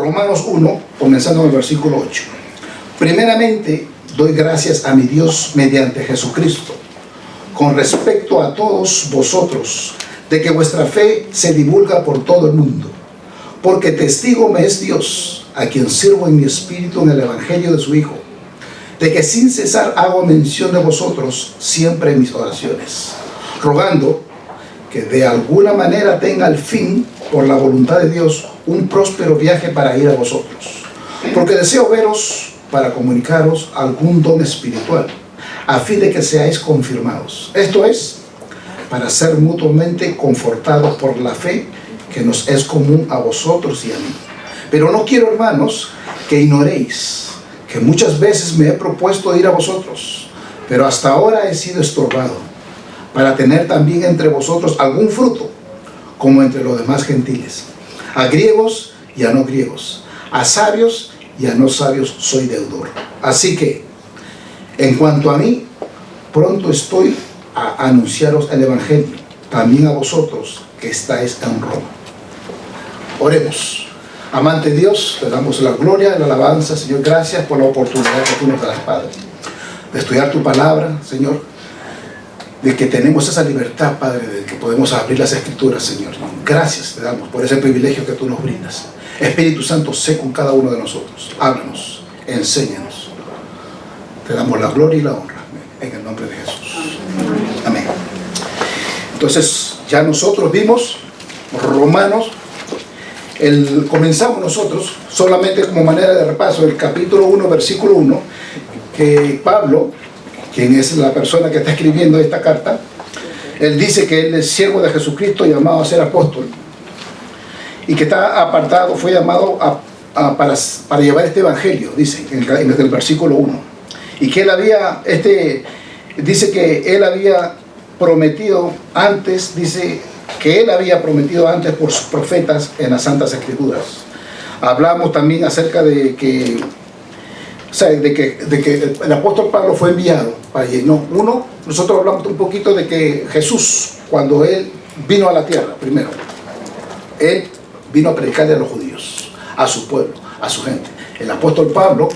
Romanos 1, comenzando en el versículo 8. Primeramente, doy gracias a mi Dios mediante Jesucristo, con respecto a todos vosotros, de que vuestra fe se divulga por todo el mundo, porque testigo me es Dios, a quien sirvo en mi espíritu en el evangelio de su Hijo, de que sin cesar hago mención de vosotros siempre en mis oraciones, rogando que de alguna manera tenga al fin, por la voluntad de Dios, un próspero viaje para ir a vosotros, porque deseo veros para comunicaros algún don espiritual, a fin de que seáis confirmados. Esto es, para ser mutuamente confortados por la fe que nos es común a vosotros y a mí. Pero no quiero, hermanos, que ignoréis que muchas veces me he propuesto ir a vosotros, pero hasta ahora he sido estorbado, para tener también entre vosotros algún fruto, como entre los demás gentiles. A griegos y a no griegos, a sabios y a no sabios soy deudor. Así que, en cuanto a mí, pronto estoy a anunciaros el evangelio, también a vosotros que estáis en Roma. Oremos. Amante Dios, te damos la gloria y la alabanza, Señor. Gracias por la oportunidad que tú nos das, Padre, de estudiar tu palabra, Señor, de que tenemos esa libertad, Padre, de que podemos abrir las Escrituras, Señor. Gracias te damos por ese privilegio que tú nos brindas. Espíritu Santo, sé con cada uno de nosotros. Háblanos, enséñanos. Te damos la gloria y la honra, en el nombre de Jesús. Amén. Entonces, ya nosotros vimos Romanos. Comenzamos nosotros, solamente como manera de repaso, el capítulo 1, versículo 1, que Pablo, quien es la persona que está escribiendo esta carta, él dice que él es siervo de Jesucristo, llamado a ser apóstol, y que está apartado, fue llamado para llevar este evangelio, dice en el versículo 1, y que él había, dice que él había prometido antes, dice que él había prometido antes por sus profetas en las Santas Escrituras. Hablamos también acerca de que el apóstol Pablo fue enviado para allí. Nosotros hablamos un poquito de que Jesús, cuando él vino a la tierra, primero, él vino a predicarle a los judíos, a su pueblo, a su gente. El apóstol Pablo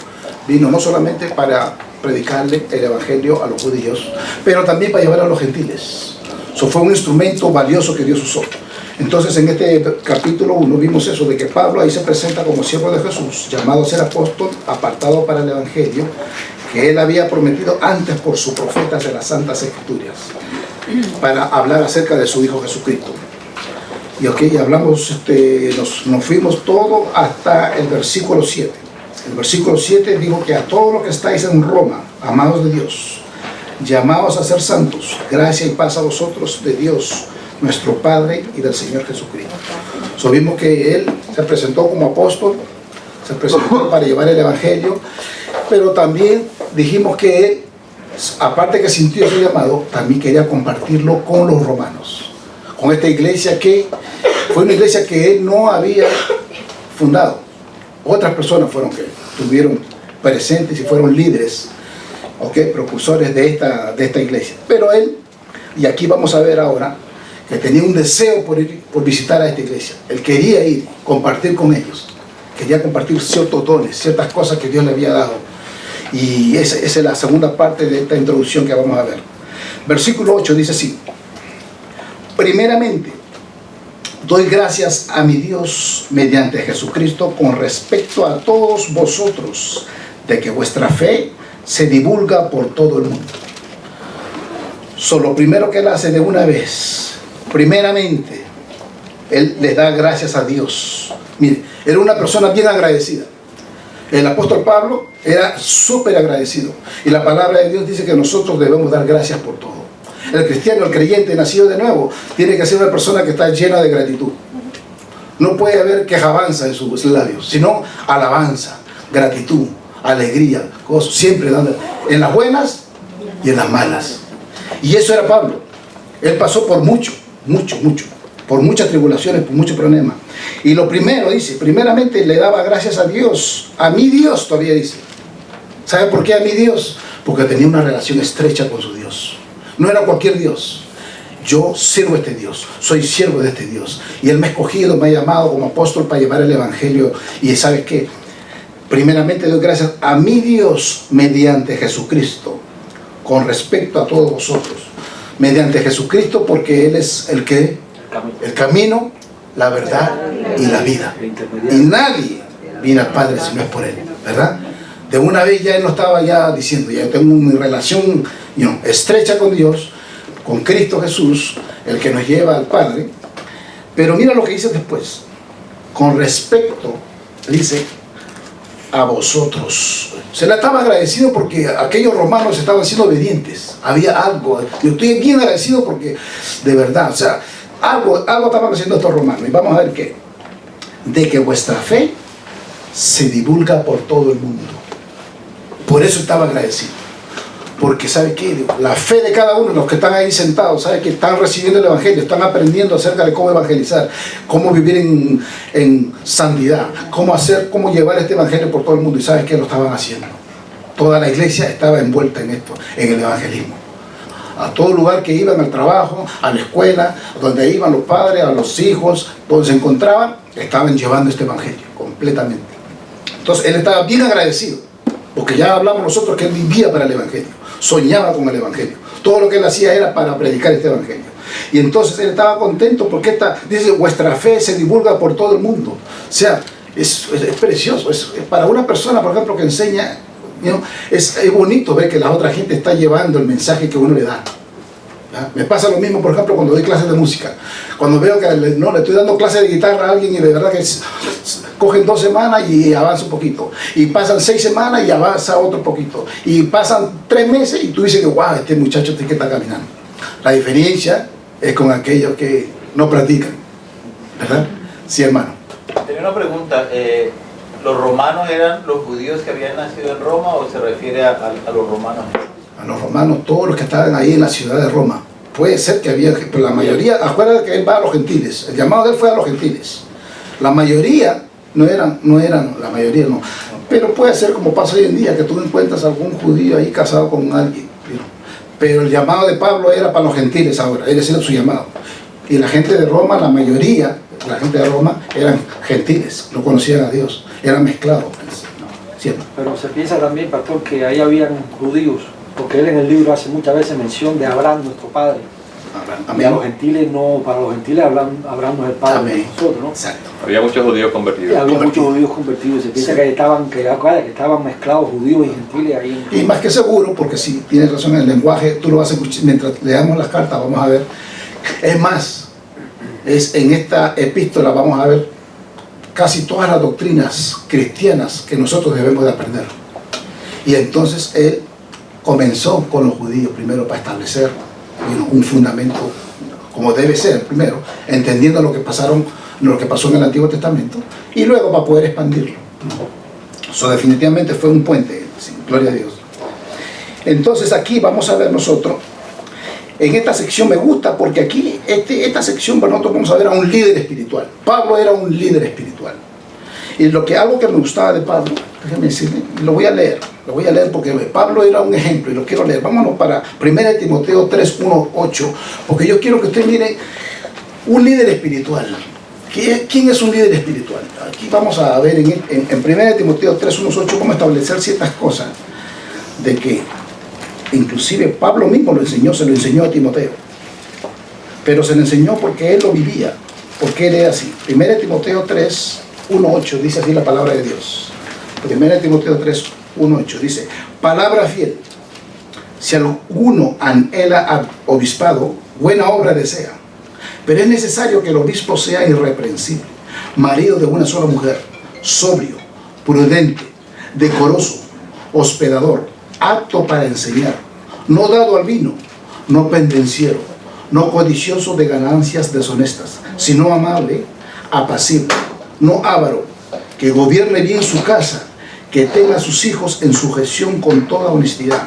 vino no solamente para predicarle el evangelio a los judíos, pero también para llevar a los gentiles. Eso fue un instrumento valioso que Dios usó. Entonces, en este capítulo 1 vimos eso, de que Pablo ahí se presenta como siervo de Jesús, llamado a ser apóstol, apartado para el evangelio, que él había prometido antes por sus profetas de las Santas Escrituras, para hablar acerca de su Hijo Jesucristo. Y hablamos, nos fuimos todo hasta el versículo 7. El versículo 7 dijo que a todos los que estáis en Roma, amados de Dios, llamados a ser santos, gracia y paz a vosotros de Dios, nuestro Padre, y del Señor Jesucristo. Vimos que él se presentó como apóstol, se presentó para llevar el evangelio, pero también dijimos que él, aparte que sintió ese llamado, también quería compartirlo con los romanos, con esta iglesia que fue una iglesia que él no había fundado. Otras personas fueron que estuvieron presentes y fueron líderes, precursores de esta iglesia. Pero él, y aquí vamos a ver ahora, que tenía un deseo por visitar a esta iglesia. Él quería ir, compartir con ellos. Quería compartir ciertos dones, ciertas cosas que Dios le había dado. Y esa es la segunda parte de esta introducción que vamos a ver. Versículo 8 dice así: primeramente, doy gracias a mi Dios mediante Jesucristo con respecto a todos vosotros, de que vuestra fe se divulga por todo el mundo. Lo primero que él hace de una vez, primeramente, él le da gracias a Dios. Mire, era una persona bien agradecida. El apóstol Pablo era súper agradecido. Y la palabra de Dios dice que nosotros debemos dar gracias por todo. El cristiano, el creyente, nacido de nuevo, tiene que ser una persona que está llena de gratitud. No puede haber quejabanza en sus labios, sino alabanza, gratitud, alegría, gozo, siempre dando, en las buenas y en las malas. Y eso era Pablo. Él pasó por mucho, por muchas tribulaciones, por muchos problemas. Y lo primero, dice, primeramente le daba gracias a Dios, a mi Dios todavía dice. ¿Sabe por qué a mi Dios? Porque tenía una relación estrecha con su Dios. No era cualquier Dios. yo sirvo a este Dios, soy siervo de este Dios. Y Él me ha escogido, me ha llamado como apóstol para llevar el Evangelio. Y ¿sabes qué? Primeramente doy gracias a mi Dios mediante Jesucristo, con respecto a todos vosotros. Mediante Jesucristo, porque Él es el camino, la verdad y la vida. Y nadie viene al Padre si no es por Él, ¿verdad? De una vez ya Él no estaba ya diciendo, ya tengo una relación estrecha con Dios, con Cristo Jesús, el que nos lleva al Padre. Pero mira lo que dice después. Con respecto, dice, a vosotros. Se le estaba agradecido porque aquellos romanos estaban siendo obedientes. Había algo. Yo estoy bien agradecido porque, de verdad, o sea, algo estaban haciendo estos romanos. Y vamos a ver qué. De que vuestra fe se divulga por todo el mundo. Por eso estaba agradecido. Porque ¿sabe qué? La fe de cada uno de los que están ahí sentados, ¿sabe? Que están recibiendo el Evangelio, están aprendiendo acerca de cómo evangelizar, cómo vivir en santidad, cómo llevar este Evangelio por todo el mundo. Y ¿sabes qué? Lo estaban haciendo. Toda la iglesia estaba envuelta en esto, en el evangelismo. A todo lugar que iban, al trabajo, a la escuela, donde iban los padres, a los hijos, donde se encontraban, estaban llevando este Evangelio completamente. Entonces él estaba bien agradecido, porque ya hablamos nosotros que él vivía para el Evangelio. Soñaba con el Evangelio. Todo lo que él hacía era para predicar este Evangelio. Y entonces él estaba contento porque dice, vuestra fe se divulga por todo el mundo. O sea, es precioso. Es para una persona, por ejemplo, que enseña, es bonito ver que la otra gente está llevando el mensaje que uno le da. ¿Ya? Me pasa lo mismo, por ejemplo, cuando doy clases de música. Cuando veo que le estoy dando clases de guitarra a alguien y de verdad que cogen 2 semanas y avanza un poquito. Y pasan 6 semanas y avanza otro poquito. Y pasan 3 meses y tú dices que, wow, este muchacho tiene que estar caminando. La diferencia es con aquellos que no practican. ¿Verdad? Sí, hermano. Tenía una pregunta. ¿Los romanos eran los judíos que habían nacido en Roma o se refiere a los romanos? A los romanos, todos los que estaban ahí en la ciudad de Roma. Puede ser que había, pero la mayoría, acuérdate que él va a los gentiles. El llamado de él fue a los gentiles. La mayoría no eran, la mayoría no. Pero puede ser como pasa hoy en día, que tú encuentras algún judío ahí casado con alguien. Pero el llamado de Pablo era para los gentiles ahora, él era su llamado. Y la gente de Roma, la mayoría, la gente de Roma eran gentiles, no conocían a Dios, eran mezclados. ¿Cierto? Pero se piensa también, pastor, que ahí habían judíos, porque él en el libro hace muchas veces mención de Abraham, nuestro padre. Y a los gentiles no, para los gentiles Abraham no es el padre de nosotros, ¿no? Exacto. Había muchos judíos convertidos. Había muchos judíos convertidos. Se piensa que estaban mezclados judíos y gentiles ahí. Y más que seguro, porque si tienes razón en el lenguaje, tú lo vas a escuchar mientras leamos las cartas, vamos a ver. Es más, en esta epístola vamos a ver casi todas las doctrinas cristianas que nosotros debemos de aprender. Y entonces él comenzó con los judíos primero para establecer un fundamento como debe ser primero, entendiendo lo que pasó en el Antiguo Testamento, y luego para poder expandirlo. Eso definitivamente fue un puente, sí, gloria a Dios. Entonces aquí vamos a ver nosotros, en esta sección me gusta porque aquí, esta sección nosotros vamos a ver a un líder espiritual. Pablo era un líder espiritual. Y algo que me gustaba de Pablo, déjenme decirle, lo voy a leer porque Pablo era un ejemplo y lo quiero leer. Vámonos para 1 Timoteo 3, 1, 8, porque yo quiero que usted mire un líder espiritual. ¿Quién es un líder espiritual? Aquí vamos a ver en 1 Timoteo 3, 1, 8 cómo establecer ciertas cosas de que inclusive Pablo mismo se lo enseñó a Timoteo. Pero se lo enseñó porque él lo vivía, porque él era así. 1 Timoteo 3, 1, 8 dice así la palabra de Dios. 1 Timoteo 3, 1, 8 dice: palabra fiel, si alguno anhela obispado, buena obra desea. Pero es necesario que el obispo sea irreprensible, marido de una sola mujer, sobrio, prudente, decoroso, hospedador, apto para enseñar, no dado al vino, no pendenciero, no codicioso de ganancias deshonestas, sino amable, apacible, no avaro, que gobierne bien su casa, que tenga a sus hijos en sujeción con toda honestidad.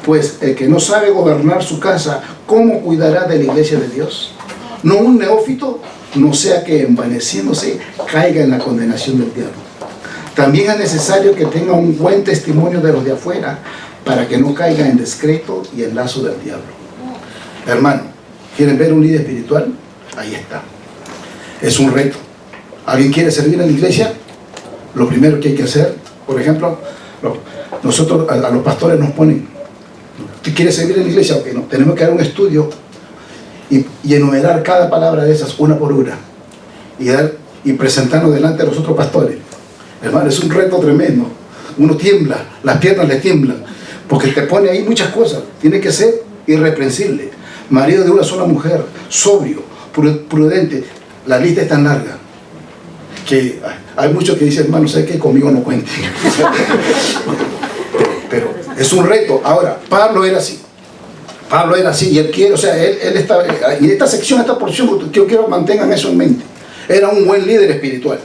Pues el que no sabe gobernar su casa, ¿cómo cuidará de la iglesia de Dios? No un neófito, no sea que envaneciéndose caiga en la condenación del diablo. También es necesario que tenga un buen testimonio de los de afuera, para que no caiga en descreto y en lazo del diablo. Hermano, ¿Quieren ver un líder espiritual? Ahí está. Es un reto. ¿Alguien quiere servir en la iglesia? Lo primero que hay que hacer, por ejemplo, nosotros a los pastores nos ponen, ¿tú quieres servir en la iglesia? Ok, no. Tenemos que dar un estudio y enumerar cada palabra de esas una por una y presentarnos delante de los otros pastores. Hermano, es un reto tremendo. Uno tiembla, las piernas le tiemblan, porque te pone ahí muchas cosas. Tiene que ser irreprensible, marido de una sola mujer, sobrio, prudente. La lista es tan larga que hay muchos que dicen, hermano, sé que conmigo no cuenten. pero es un reto. Ahora, Pablo era así. Pablo era así y él quiere, o sea, él está, y esta sección, esta porción, yo quiero que mantengan eso en mente. Era un buen líder espiritual.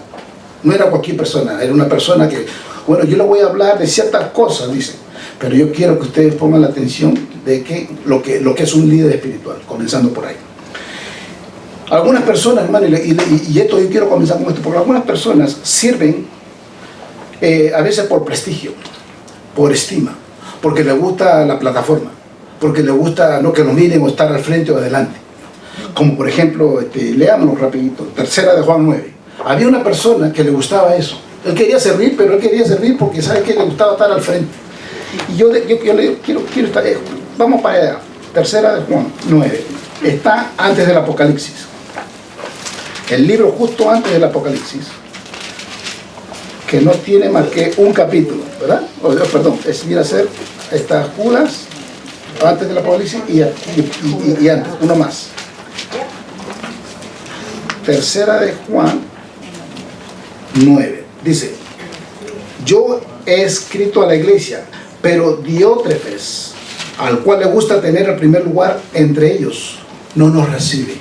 No era cualquier persona, era una persona que, bueno, yo le voy a hablar de ciertas cosas, dice, pero yo quiero que ustedes pongan la atención de lo que es un líder espiritual, comenzando por ahí. Algunas personas, hermano, y esto yo quiero comenzar con esto, porque algunas personas sirven a veces por prestigio, por estima, porque les gusta la plataforma, porque les gusta no que nos miren o estar al frente o adelante. Como por ejemplo, leámoslo rapidito, 3 de Juan 9. Había una persona que le gustaba eso. Él quería servir, pero él quería servir porque sabe que le gustaba estar al frente. Y yo le quiero estar, vamos para allá. 3 de Juan 9. Está antes del Apocalipsis. El libro justo antes del Apocalipsis, que no tiene más que un capítulo, ¿verdad? Perdón, viene a ser, está Judas, antes del Apocalipsis y antes, uno más. 3 de Juan 9. Dice, yo he escrito a la iglesia, pero Diótrefes, al cual le gusta tener el primer lugar entre ellos, no nos recibe.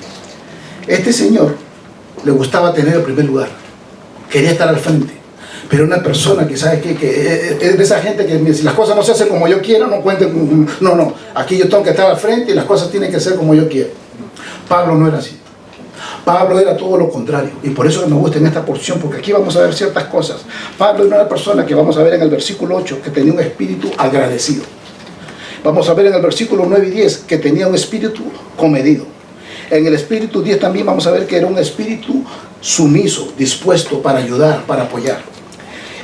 Este señor le gustaba tener el primer lugar, quería estar al frente, pero una persona que sabe que es de esa gente que si las cosas no se hacen como yo quiero, no cuenten con, no, aquí yo tengo que estar al frente y las cosas tienen que ser como yo quiero. Pablo no era así. Pablo era todo lo contrario, y por eso me gusta en esta porción, porque aquí vamos a ver ciertas cosas. Pablo era una persona que vamos a ver en el versículo 8, que tenía un espíritu agradecido. Vamos a ver en el versículo 9 y 10, que tenía un espíritu comedido. En el espíritu 10 también vamos a ver que era un espíritu sumiso, dispuesto para ayudar, para apoyar.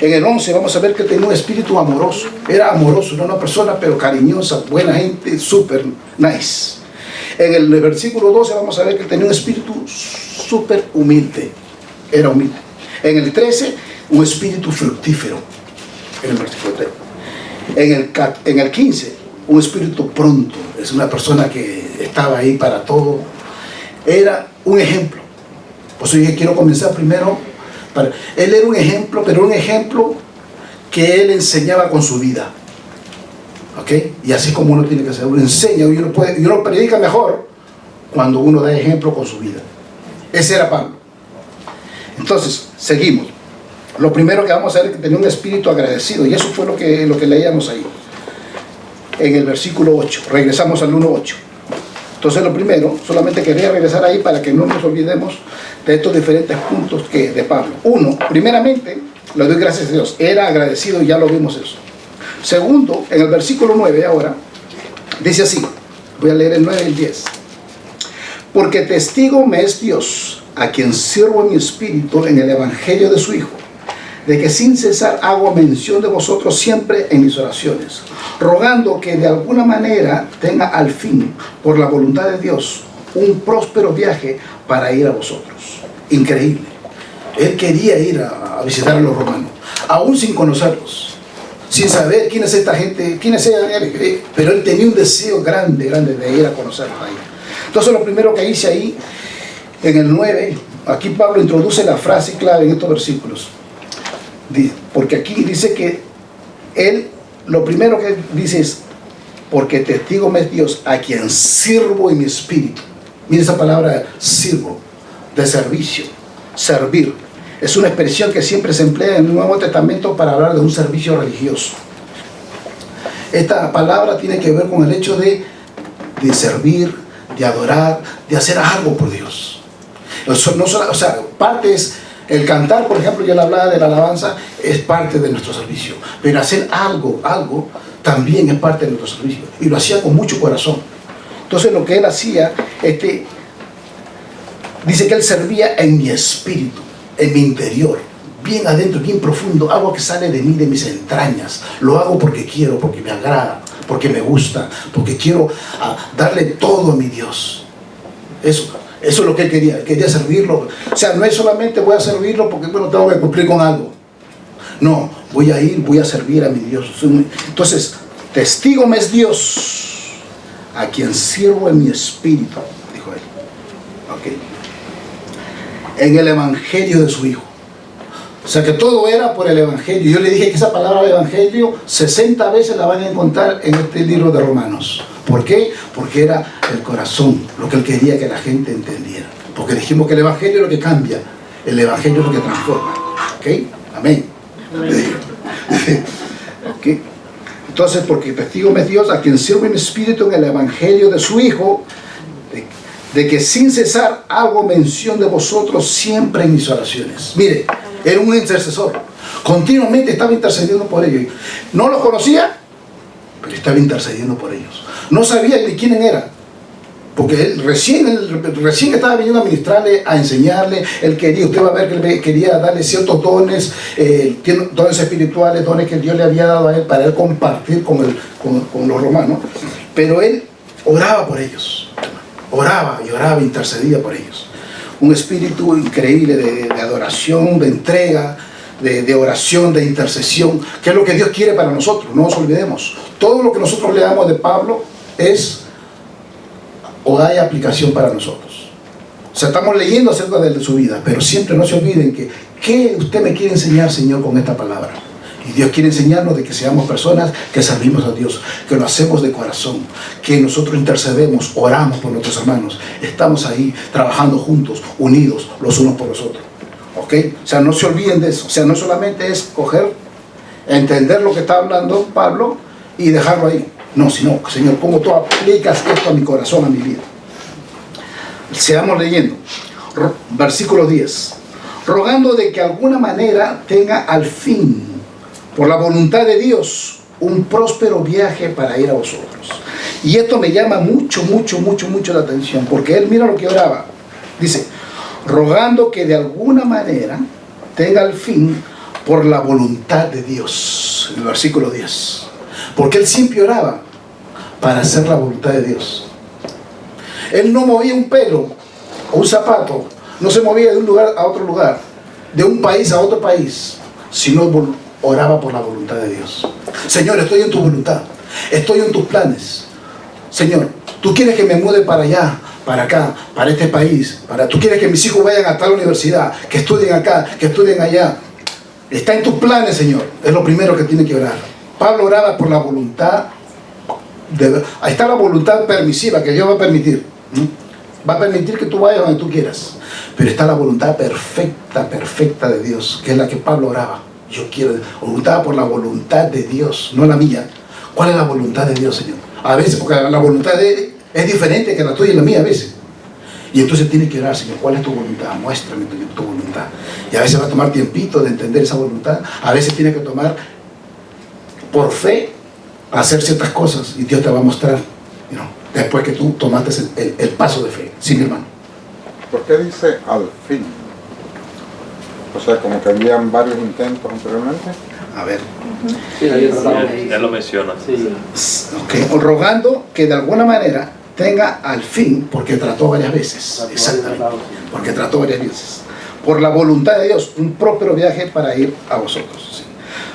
En el 11 vamos a ver que tenía un espíritu amoroso. Era amoroso, no una persona, pero cariñosa, buena gente, súper nice. En el versículo 12 vamos a ver que tenía un espíritu súper humilde. Era humilde. En el 13, un espíritu fructífero. En el versículo 13. En el 15, un espíritu pronto. Es una persona que estaba ahí para todo. Era un ejemplo. Por eso yo quiero comenzar primero. Él era un ejemplo, pero un ejemplo que él enseñaba con su vida. ¿Ok? Y así como uno tiene que hacer, uno enseña y uno predica mejor cuando uno da ejemplo con su vida. Ese era Pablo. Entonces, seguimos. Lo primero que vamos a ver es que tenía un espíritu agradecido, y eso fue lo que leíamos ahí. En el versículo 8, regresamos al 1:8. Entonces, lo primero, solamente quería regresar ahí para que no nos olvidemos de estos diferentes puntos de Pablo. Uno, primeramente, le doy gracias a Dios. Era agradecido y ya lo vimos eso. Segundo, en el versículo 9 ahora, dice así, voy a leer el 9 y el 10. Porque testigo me es Dios, a quien sirvo en mi espíritu en el evangelio de su Hijo, de que sin cesar hago mención de vosotros siempre en mis oraciones, rogando que de alguna manera tenga al fin, por la voluntad de Dios, un próspero viaje para ir a vosotros. Increíble. Él quería ir a visitar a los romanos, aún sin conocerlos, sin saber quién es esta gente, quiénes eran él, pero él tenía un deseo grande de ir a conocerlos ahí. Entonces lo primero que hice ahí, en el 9, aquí Pablo introduce la frase clave en estos versículos, porque aquí dice que él, lo primero que dice es, porque testigo me es Dios, a quien sirvo en mi espíritu. Mira esa palabra, sirvo, de servicio, servir. Es una expresión que siempre se emplea en el Nuevo Testamento para hablar de un servicio religioso. Esta palabra tiene que ver con el hecho de servir, de adorar, de hacer algo por Dios. Parte es el cantar, por ejemplo, yo le hablaba de la alabanza, es parte de nuestro servicio. Pero hacer algo también es parte de nuestro servicio. Y lo hacía con mucho corazón. Entonces lo que él hacía, dice que él servía en mi espíritu, en mi interior, bien adentro, bien profundo, algo que sale de mí, de mis entrañas. Lo hago porque quiero, porque me agrada, porque me gusta, porque quiero darle todo a mi Dios. Eso es lo que él quería servirlo. O sea, no es solamente voy a servirlo porque bueno, tengo que cumplir con algo. No, voy a ir, voy a servir a mi Dios. Entonces, testigo me es Dios, a quien sirvo en mi espíritu, dijo él. Okay. En el evangelio de su Hijo. O sea que todo era por el evangelio. Yo le dije que esa palabra evangelio 60 veces la van a encontrar en este libro de Romanos. ¿Por qué? Porque era el corazón, lo que él quería que la gente entendiera. Porque dijimos que el evangelio es lo que cambia, el evangelio es lo que transforma. ¿Ok? Amén. ¿Ok? Entonces, porque testigo me es Dios, a quien sirvo en mi espíritu en el evangelio de su Hijo, de que sin cesar hago mención de vosotros siempre en mis oraciones. Mire, era un intercesor. Continuamente estaba intercediendo por ellos. No los conocía, pero estaba intercediendo por ellos. No sabía ni quién era, porque él recién estaba viniendo a ministrarle, a enseñarle. Él quería, usted va a ver que él quería darle ciertos dones, dones espirituales, dones que Dios le había dado a él para él compartir con los romanos. Pero él oraba por ellos. Oraba y oraba, intercedía por ellos. Un espíritu increíble de adoración, de entrega, de oración, de intercesión, que es lo que Dios quiere para nosotros. No nos olvidemos. Todo lo que nosotros leamos de Pablo es o hay aplicación para nosotros. O sea, estamos leyendo acerca de su vida, pero siempre no se olviden que ¿qué usted me quiere enseñar, Señor, con esta palabra? Y Dios quiere enseñarnos de que seamos personas que servimos a Dios, que lo hacemos de corazón, que nosotros intercedemos, oramos por nuestros hermanos, estamos ahí trabajando juntos, unidos los unos por los otros. ¿Ok? O sea, no se olviden de eso. O sea, no solamente es coger, entender lo que está hablando Pablo y dejarlo ahí. No, sino, Señor, ¿cómo tú aplicas esto a mi corazón, a mi vida? Sigamos leyendo. Versículo 10. Rogando de que alguna manera tenga al fin, por la voluntad de Dios, un próspero viaje para ir a vosotros. Y esto me llama mucho la atención, porque él mira lo que oraba. Dice, rogando que de alguna manera tenga al fin por la voluntad de Dios. En el versículo 10. Porque él siempre oraba para hacer la voluntad de Dios. Él no movía un pelo o un zapato, no se movía de un lugar a otro lugar, de un país a otro país, sino oraba por la voluntad de Dios. Señor, estoy en tu voluntad, estoy en tus planes. Señor, tú quieres que me mude para allá, para acá, para este país, tú quieres que mis hijos vayan a tal universidad, que estudien acá, que estudien allá. Está en tus planes, Señor. Es lo primero que tiene que orar. Pablo oraba por la voluntad. Ahí está la voluntad permisiva que Dios va a permitir. Va a permitir que tú vayas donde tú quieras. Pero está la voluntad perfecta de Dios, que es la que Pablo oraba. Yo quiero, oraba por la voluntad de Dios, no la mía. ¿Cuál es la voluntad de Dios, Señor? A veces, porque la voluntad de Él es diferente que la tuya y la mía a veces. Y entonces tienes que orar, Señor, ¿cuál es tu voluntad? Muéstrame tu voluntad. Y a veces va a tomar tiempito de entender esa voluntad. A veces tienes que tomar por fe, hacer ciertas cosas y Dios te va a mostrar, después que tú tomaste el paso de fe. Sí, mi hermano. ¿Por qué dice al fin? O sea, como que habían varios intentos anteriormente. A ver. Sí, ya lo menciona. Sí. Okay. Rogando que de alguna manera tenga al fin, porque trató varias veces. Exactamente. Porque trató varias veces. Por la voluntad de Dios, un próspero viaje para ir a vosotros. ¿Sí?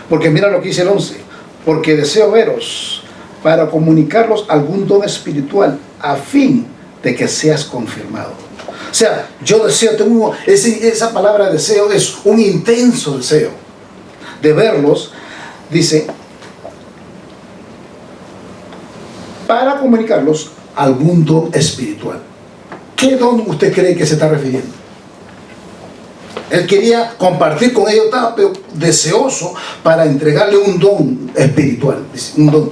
Porque mira lo que dice el 11. Porque deseo veros para comunicarlos algún don espiritual a fin de que seas confirmado. O sea, yo deseo, esa palabra deseo es un intenso deseo de verlos, dice, para comunicarlos algún don espiritual. ¿Qué don usted cree que se está refiriendo? Él quería compartir con ellos, estaba deseoso para entregarle un don espiritual. Un don.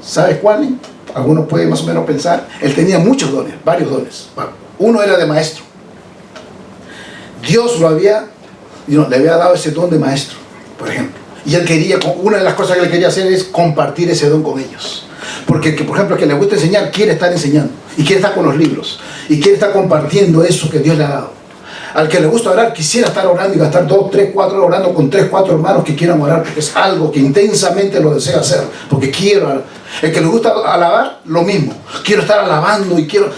¿Sabes cuál? Algunos pueden más o menos pensar. Él tenía muchos dones, varios dones. Uno era de maestro. Dios le había dado ese don de maestro, por ejemplo. Y él quería, una de las cosas que él quería hacer es compartir ese don con ellos. Porque, por ejemplo, que le gusta enseñar, quiere estar enseñando. Y quiere estar con los libros. Y quiere estar compartiendo eso que Dios le ha dado. Al que le gusta orar, quisiera estar orando y gastar 2, 3, 4 horas orando con 3, 4 hermanos que quieran orar, porque es algo que intensamente lo desea hacer. Porque quiero. El que le gusta alabar, lo mismo. Quiero estar alabando y quiero...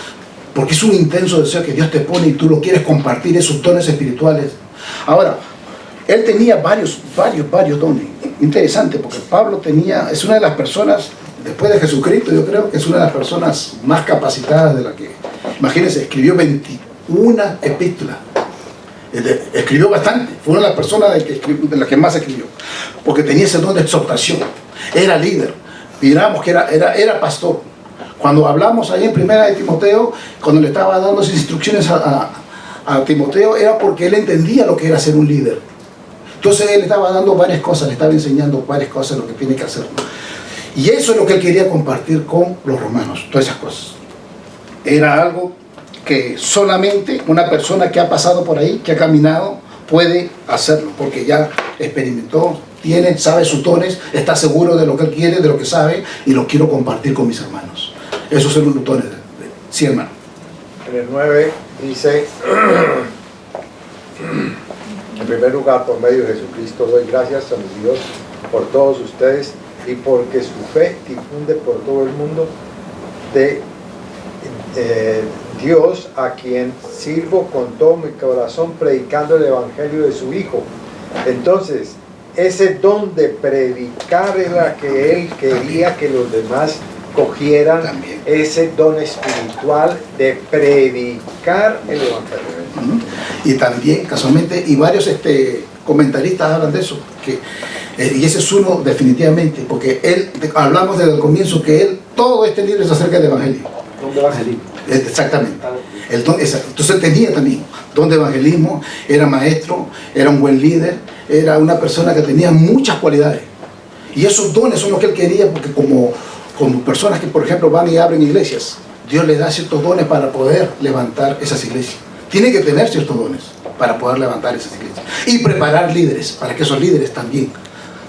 Porque es un intenso deseo que Dios te pone y tú lo quieres compartir, esos dones espirituales. Ahora, él tenía varios dones. Interesante, porque Pablo es una de las personas, después de Jesucristo, yo creo que es una de las personas más capacitadas de la que... Imagínense, escribió 21 epístolas. Escribió bastante. Fue una de las personas de las que más escribió. Porque tenía ese don de exhortación. Era líder. Miramos que era pastor. Cuando hablamos ahí en Primera de Timoteo, cuando le estaba dando esas instrucciones a Timoteo, era porque él entendía lo que era ser un líder. Entonces él estaba dando varias cosas, le estaba enseñando varias cosas, lo que tiene que hacer. Y eso es lo que él quería compartir con los romanos, todas esas cosas. Era algo que solamente una persona que ha pasado por ahí, que ha caminado, puede hacerlo, porque ya experimentó, sabe sus dones, está seguro de lo que él quiere, de lo que sabe, y lo quiero compartir con mis hermanos. Esos son los dones. Sí, hermano. En el 9 dice, en primer lugar, por medio de Jesucristo, doy gracias a mi Dios por todos ustedes y porque su fe difunde por todo el mundo de Dios, a quien sirvo con todo mi corazón predicando el evangelio de su Hijo. Entonces, ese don de predicar era que él quería que los demás cogieran. También. Ese don espiritual de predicar el evangelio. Y también, casualmente, y varios comentaristas hablan de eso, y ese es uno definitivamente, porque hablamos desde el comienzo que todo este libro es acerca del evangelio. Don de evangelismo. Exactamente. Entonces tenía también don de evangelismo, era maestro, era un buen líder, era una persona que tenía muchas cualidades. Y esos dones son los que él quería, porque como personas que, por ejemplo, van y abren iglesias, Dios les da ciertos dones para poder levantar esas iglesias. Tiene que tener ciertos dones para poder levantar esas iglesias. Y preparar líderes, para que esos líderes también,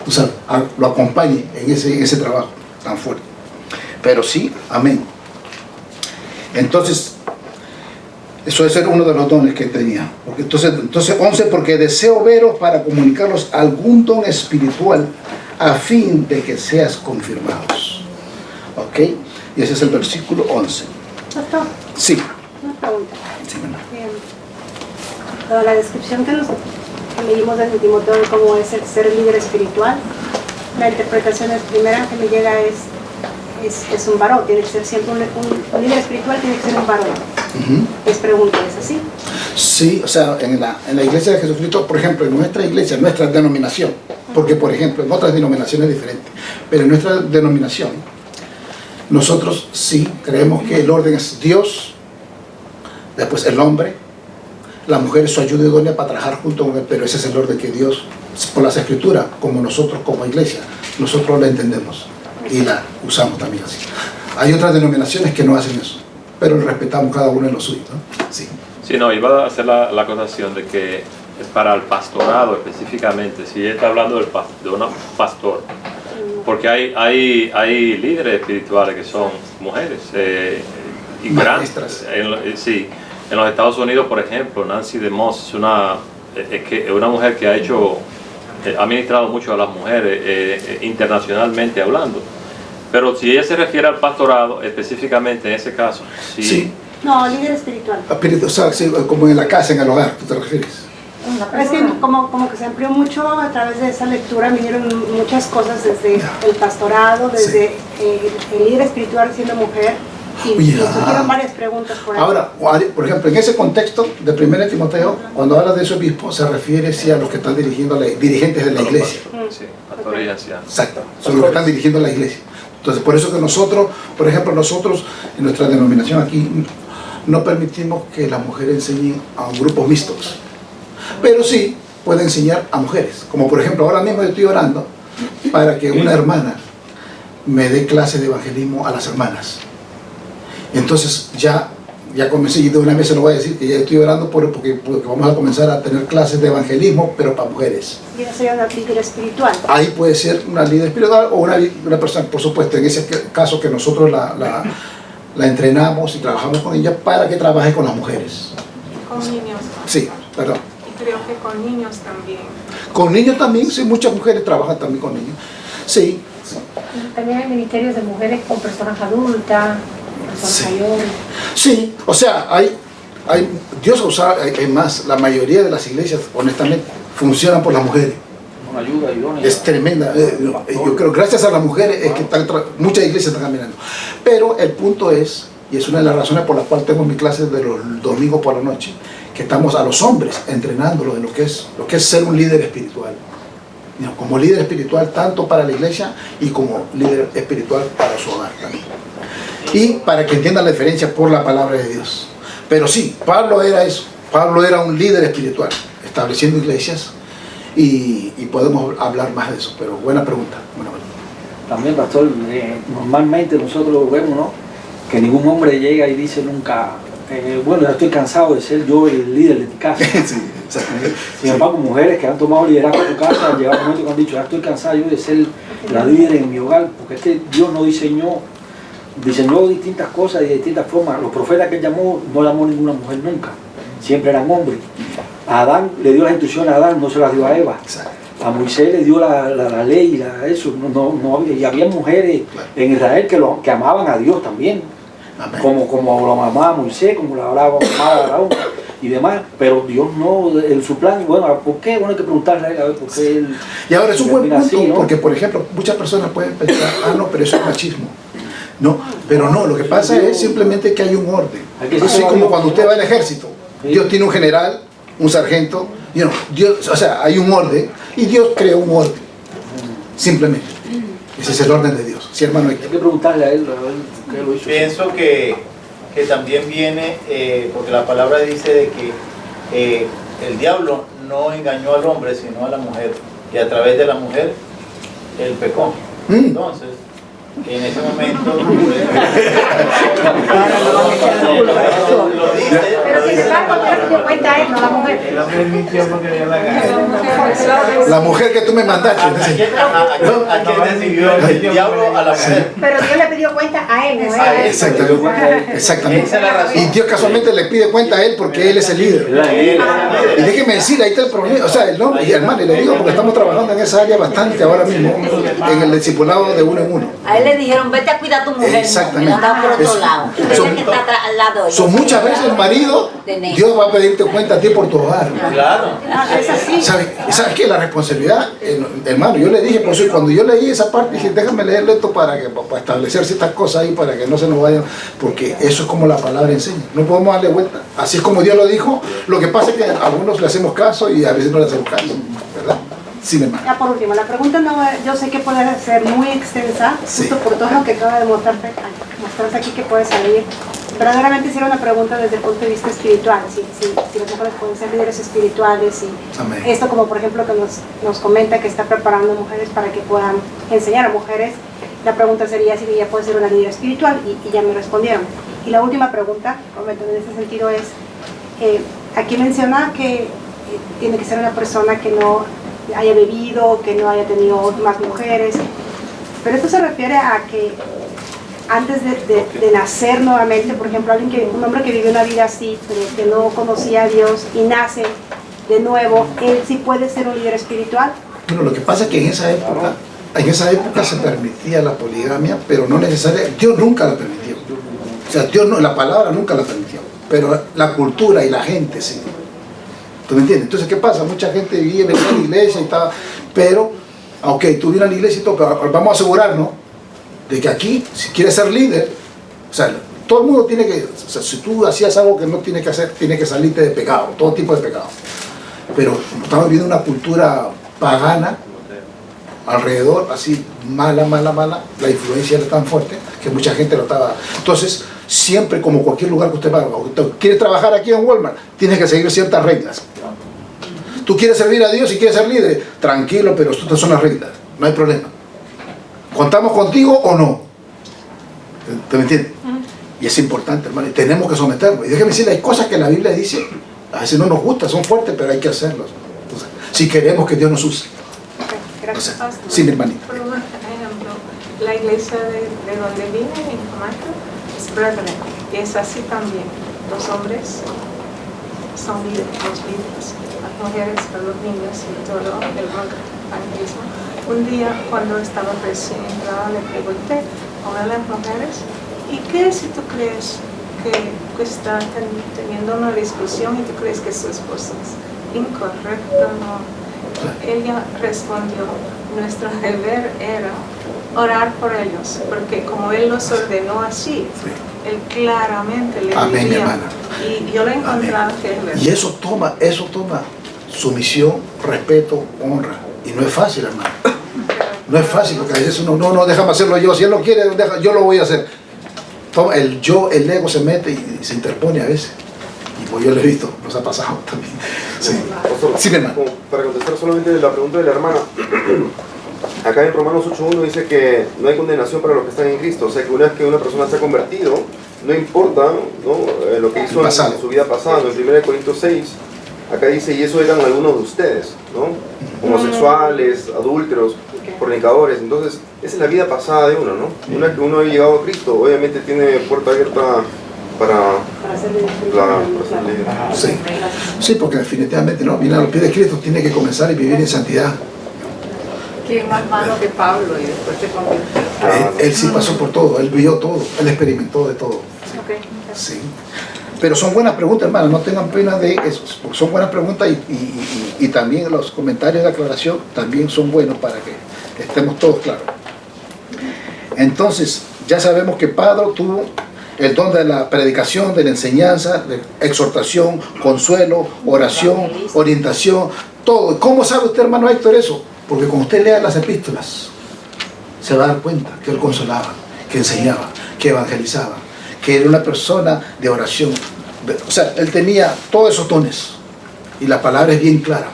tú sabes, lo acompañen en ese trabajo tan fuerte. Pero sí, amén. Entonces, eso es uno de los dones que tenía. Entonces 11, porque deseo veros para comunicaros algún don espiritual a fin de que seas confirmados. ¿Ok? Y ese es el versículo 11. Pastor, Sí. una pregunta. Sí, hermano. La descripción que leímos desde Timoteo de cómo es el ser líder espiritual, la interpretación primera que me llega es un varón, tiene que ser siempre un líder espiritual, tiene que ser un varón. Les pregunto, ¿es así? Sí, o sea, en la iglesia de Jesucristo, por ejemplo, en nuestra iglesia, nuestra denominación, porque por ejemplo, en otras denominaciones diferentes, pero en nuestra denominación, nosotros sí creemos que el orden es Dios, después el hombre, la mujer es su ayuda idónea para trabajar junto con él, pero ese es el orden que Dios, por las escrituras, como nosotros como iglesia, nosotros la entendemos y la usamos también así. Hay otras denominaciones que no hacen eso, pero respetamos cada uno en lo suyo, ¿no? Sí. Sí, no, iba a hacer la acotación de que es para el pastorado específicamente, si está hablando de un pastor, porque hay líderes espirituales que son mujeres y maestras. Sí, en los Estados Unidos, por ejemplo, Nancy DeMoss es una mujer que ha ministrado mucho a las mujeres internacionalmente hablando. Pero si ella se refiere al pastorado, específicamente en ese caso, sí. Sí. No, líder espiritual. O sea, sí, como en la casa, en el hogar, ¿tú te refieres? Es que como que se amplió mucho a través de esa lectura, vinieron muchas cosas desde el pastorado, desde el líder espiritual siendo mujer, y surgieron varias preguntas por ahí. Ahora, por ejemplo, en ese contexto de 1 Timoteo, cuando habla de ese obispo, se refiere sí a los que están dirigentes de la iglesia. Sí, pastores y ancianos. Exacto, son los que están dirigiendo la iglesia. Entonces, por eso que nosotros, por ejemplo, en nuestra denominación aquí, no permitimos que las mujeres enseñen a grupos mixtos. Pero sí puede enseñar a mujeres. Como por ejemplo, ahora mismo yo estoy orando para que una hermana me dé clase de evangelismo a las hermanas. Entonces ya ya comencé, y de una vez se lo voy a decir, que ya estoy orando porque vamos a comenzar a tener clases de evangelismo, pero para mujeres. Y esa sería una líder espiritual. Ahí puede ser una líder espiritual o una persona, por supuesto, en ese caso que nosotros la entrenamos y trabajamos con ella para que trabaje con las mujeres. Con niños. Sí, perdón. Y creo que con niños también. Con niños también, sí, muchas mujeres trabajan también con niños. Sí. También hay ministerios de mujeres con personas adultas, personas mayores. Sí, o sea, Dios usa, más, la mayoría de las iglesias, honestamente, funcionan por las mujeres. Una ayuda idónea. Es tremenda. Yo creo, gracias a las mujeres, es que muchas iglesias están caminando. Pero el punto es, y es una de las razones por las cuales tengo mis clases de los domingos por la noche, que estamos a los hombres entrenándolos en lo que es ser un líder espiritual. Como líder espiritual tanto para la iglesia y como líder espiritual para su hogar también. Y para que entiendan la diferencia por la palabra de Dios. Pero sí, Pablo era eso. Pablo era un líder espiritual, estableciendo iglesias, y podemos hablar más de eso. Pero buena pregunta. También, pastor, normalmente nosotros vemos, ¿no?, que ningún hombre llega y dice nunca, bueno, ya estoy cansado de ser yo el líder de mi casa. Sí, sin embargo, mujeres que han tomado liderazgo en su casa han llegado un momento que han dicho, ya estoy cansado yo de ser la líder en mi hogar, porque es que Dios no diseñó distintas cosas y de distintas formas. Los profetas que él llamó, no llamó ninguna mujer nunca, siempre eran hombres. A Adán le dio las instrucciones a Adán, no se las dio a Eva. A Moisés le dio la ley, eso, y había mujeres en Israel que amaban a Dios también. Como lo amaba Moisés, como lo amaba Aarón y demás, pero Dios no, en su plan, bueno, ¿por qué? Bueno, hay que preguntarle a él, a ver por qué él... Y ahora es un buen punto, así, ¿no? porque por ejemplo, muchas personas pueden pensar, no, pero eso es machismo. No, pero no, lo que pasa es simplemente que hay un orden. Así como cuando usted va al ejército, Dios tiene un general, un sargento, Dios, o sea, hay un orden, y Dios creó un orden, simplemente. Ese es el orden de Dios. Sí, hermano. Hay que preguntarle a él por qué lo hizo. Pienso que también viene, porque la palabra dice de que el diablo no engañó al hombre, sino a la mujer, y a través de la mujer, él pecó. Entonces, en ese momento... Pero sin embargo, te dio cuenta a él, no la mujer. La mujer que tú me mandaste. ¿A quién decidió el diablo? A la mujer. Pero Dios le pidió cuenta a él, no a él. Exactamente. Y Dios casualmente le pide cuenta a él porque él es el líder. Y déjeme decir, ahí está el problema. O sea, no, y hermano, y le digo porque estamos trabajando en esa área bastante ahora mismo, en el discipulado de uno en uno. A él le dijeron, vete a cuidar a tu mujer. Exactamente. No, por otro lado. Al lado de Son muchas veces el marido, Dios va a pedirte cuenta a ti por tu hogar. Claro. Es así. ¿Sabes qué? La responsabilidad, hermano, yo le dije, por eso cuando yo leí esa parte, dije, déjame leerle esto para establecer ciertas cosas ahí, para que no se nos vayan, porque eso es como la palabra enseña. No podemos darle vuelta. Así es como Dios lo dijo. Lo que pasa es que a algunos le hacemos caso y a veces no le hacemos caso, ¿verdad? Sin embargo. Ya por último, la pregunta no, yo sé que puede ser muy extensa, justo por todo lo que acaba de mostrarse aquí que puede salir. Verdaderamente era una pregunta desde el punto de vista espiritual, si las mujeres pueden ser líderes espirituales, y Amén. esto como por ejemplo que nos comenta que está preparando mujeres para que puedan enseñar a mujeres. La pregunta sería si ella puede ser una líder espiritual, y ya me respondieron. Y la última pregunta, comento en ese sentido, es, aquí menciona que tiene que ser una persona que no haya bebido, que no haya tenido más mujeres, pero esto se refiere a que antes de nacer nuevamente, por ejemplo, un hombre que vivió una vida así, que no conocía a Dios y nace de nuevo, él sí puede ser un líder espiritual. Bueno, lo que pasa es que en esa época se permitía la poligamia, pero no necesariamente, Dios nunca la permitió. O sea, Dios no, la palabra nunca la permitió, pero la cultura y la gente sí. ¿Tú me entiendes? Entonces, ¿qué pasa? Mucha gente venía a la iglesia y estaba, pero, ok, tú vienes a la iglesia y todo, pero vamos a asegurarnos de que aquí, si quieres ser líder, o sea, todo el mundo tiene que, o sea, si tú hacías algo que no tienes que hacer, tienes que salirte de pecado, todo tipo de pecado. Pero estamos viviendo una cultura pagana alrededor, así, mala, la influencia era tan fuerte que mucha gente lo estaba. Entonces, siempre, como cualquier lugar que usted vaya, quieres trabajar aquí en Walmart, tienes que seguir ciertas reglas. Tú quieres servir a Dios y quieres ser líder, tranquilo, pero estas son las reglas, no hay problema. ¿Contamos contigo o no? ¿Te me entiendes? Y es importante, hermano, y tenemos que someternos. Y déjeme decirle, hay cosas que la Biblia dice, a veces no nos gusta, son fuertes, pero hay que hacerlas. Entonces, si queremos que Dios nos use. Gracias. Sí, mi hermanita. Por ejemplo, la iglesia de donde vine, en Jamaica, es brethren, y es así también. Los hombres son líderes, los líderes, las mujeres son los niños y todo el evangelismo. Un día, cuando estaba recién entrada, le pregunté a una de las mujeres, ¿y qué si tú crees que está teniendo una discusión y tú crees que su esposo es incorrecto? No. Ella respondió, nuestro deber era orar por ellos, porque como Él los ordenó así, Él claramente le Amén, diría, hermana. y yo lo he encontrado que es verdad. Y eso toma sumisión, respeto, honra. Y no es fácil, hermano. No es fácil, porque a veces uno no, déjame hacerlo yo. Si Él lo quiere, yo lo voy a hacer. Toma, el ego se mete y se interpone a veces. Y pues yo lo he visto, nos ha pasado también. Sí, sí, mi hermano. Para contestar solamente la pregunta de la hermana, acá en Romanos 8.1 dice que no hay condenación para los que están en Cristo. O sea que una vez que una persona se ha convertido, no importa, ¿no? Lo que hizo en su vida pasada. En 1 Corintios 6, acá dice, y eso eran algunos de ustedes, ¿no? Homosexuales, adúlteros, fornicadores. Entonces, esa es la vida pasada de uno, ¿no? Una vez que uno ha llegado a Cristo, obviamente tiene puerta abierta para ser líder. Sí, porque definitivamente no, viene a los pies de Cristo, tiene que comenzar y vivir en santidad. ¿Quién más malo que Pablo y después se convirtió? Él sí pasó por todo, él vio todo, él experimentó de todo. Sí. Pero son buenas preguntas, hermano, no tengan pena de eso, porque son buenas preguntas y también los comentarios de aclaración también son buenos para que estemos todos claros. Entonces, ya sabemos que Pablo tuvo el don de la predicación, de la enseñanza, de exhortación, consuelo, oración, orientación, todo. ¿Cómo sabe usted, hermano Héctor, eso? Porque cuando usted lea las epístolas, se va a dar cuenta que él consolaba, que enseñaba, que evangelizaba, que era una persona de oración. O sea, él tenía todos esos dones. Y la palabra es bien clara.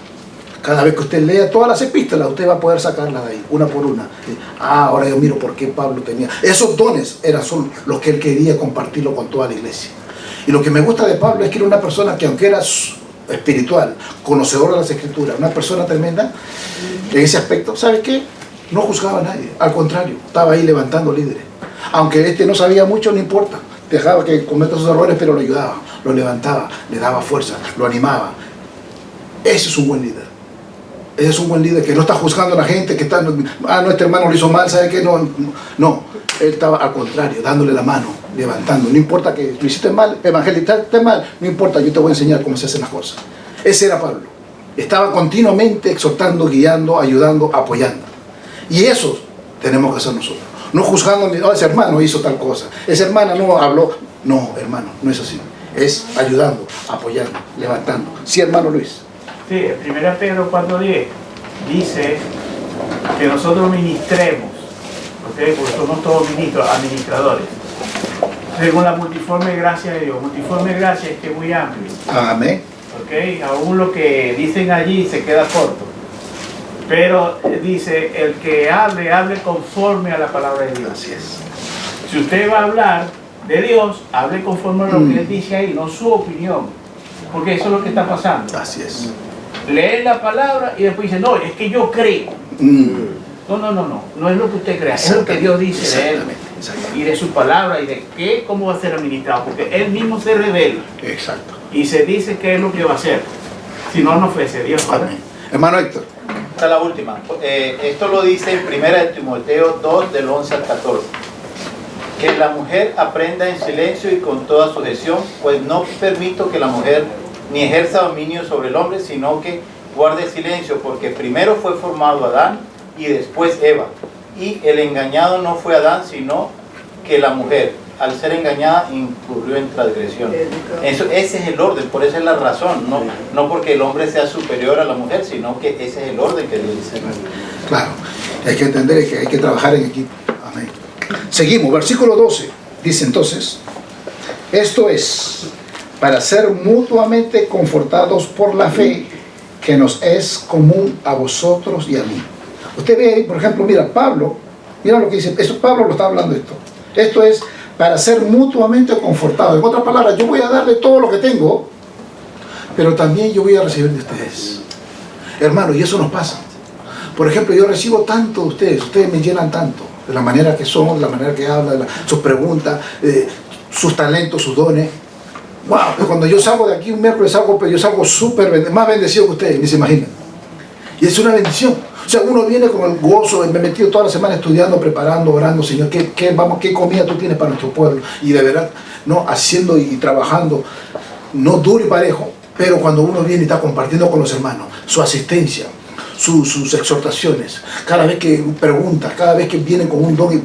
Cada vez que usted lea todas las epístolas, usted va a poder sacarlas de ahí, una por una. Ahora yo miro por qué Pablo tenía. Esos dones son los que él quería compartirlo con toda la iglesia. Y lo que me gusta de Pablo es que era una persona que, aunque era espiritual, conocedor de las escrituras, una persona tremenda, en ese aspecto, ¿sabe qué? No juzgaba a nadie. Al contrario, estaba ahí levantando líderes. Aunque no sabía mucho, no importa. Dejaba que cometa sus errores, pero lo ayudaba, lo levantaba, le daba fuerza, lo animaba. Ese es un buen líder. Ese es un buen líder que no está juzgando a la gente, que está, no, este hermano lo hizo mal, ¿sabe qué? No, él estaba al contrario, dándole la mano, levantando. No importa que lo hiciste mal, evangelizaste mal, no importa, yo te voy a enseñar cómo se hacen las cosas. Ese era Pablo. Estaba continuamente exhortando, guiando, ayudando, apoyando. Y eso tenemos que hacer nosotros. No juzgando, ese hermano hizo tal cosa, esa hermana no habló. No, hermano, no es así. Es ayudando, apoyando, levantando. Sí, hermano Luis. Sí, en 1 Pedro 4:10 dice que nosotros ministremos, ¿okay? Porque somos todos ministros, administradores, según la multiforme gracia de Dios. Multiforme gracia es que es muy amplio. Amén. ¿Okay? Aún lo que dicen allí se queda corto. Pero dice, el que hable conforme a la palabra de Dios. Así es. Si usted va a hablar de Dios, hable conforme a lo que Él dice ahí, no su opinión. Porque eso es lo que está pasando. Así es. Lee la palabra y después dice, no, es que yo creo. No es lo que usted crea, es lo que Dios dice de Él. Y de su palabra y de cómo va a ser administrado. Porque Él mismo se revela. Exacto. Y se dice qué es lo que va a hacer. Si no, no ofrece Dios. Amén. Hermano Héctor. Esta es la última. Esto lo dice en 1 Timoteo 2, del 11 al 14. Que la mujer aprenda en silencio y con toda sujeción, pues no permito que la mujer ni ejerza dominio sobre el hombre, sino que guarde silencio, porque primero fue formado Adán y después Eva. Y el engañado no fue Adán, sino que la mujer, al ser engañada, incurrió en transgresión. Ese es el orden, por eso es la razón, no porque el hombre sea superior a la mujer, sino que ese es el orden que Dios dice. Claro, hay que entender que hay que trabajar en equipo. Amén. Seguimos, versículo 12. Dice entonces, esto es para ser mutuamente confortados por la fe que nos es común a vosotros y a mí. Usted ve ahí, por ejemplo, mira lo que dice, esto Pablo lo está hablando esto. Esto es para ser mutuamente confortados. En otras palabras, yo voy a darle todo lo que tengo, pero también yo voy a recibir de ustedes. Hermanos, y eso nos pasa. Por ejemplo, yo recibo tanto de ustedes me llenan tanto, de la manera que son, de la manera que hablan, sus preguntas, sus talentos, sus dones. Wow, pues cuando yo salgo de aquí un miércoles, yo salgo súper más bendecido que ustedes, ni se imaginan. Y es una bendición. O sea, uno viene con el gozo, me he metido toda la semana estudiando, preparando, orando, Señor, ¿qué comida tú tienes para nuestro pueblo? Y de verdad, no, haciendo y trabajando, no duro y parejo, pero cuando uno viene y está compartiendo con los hermanos, su asistencia, sus exhortaciones, cada vez que preguntas, cada vez que vienen con un don,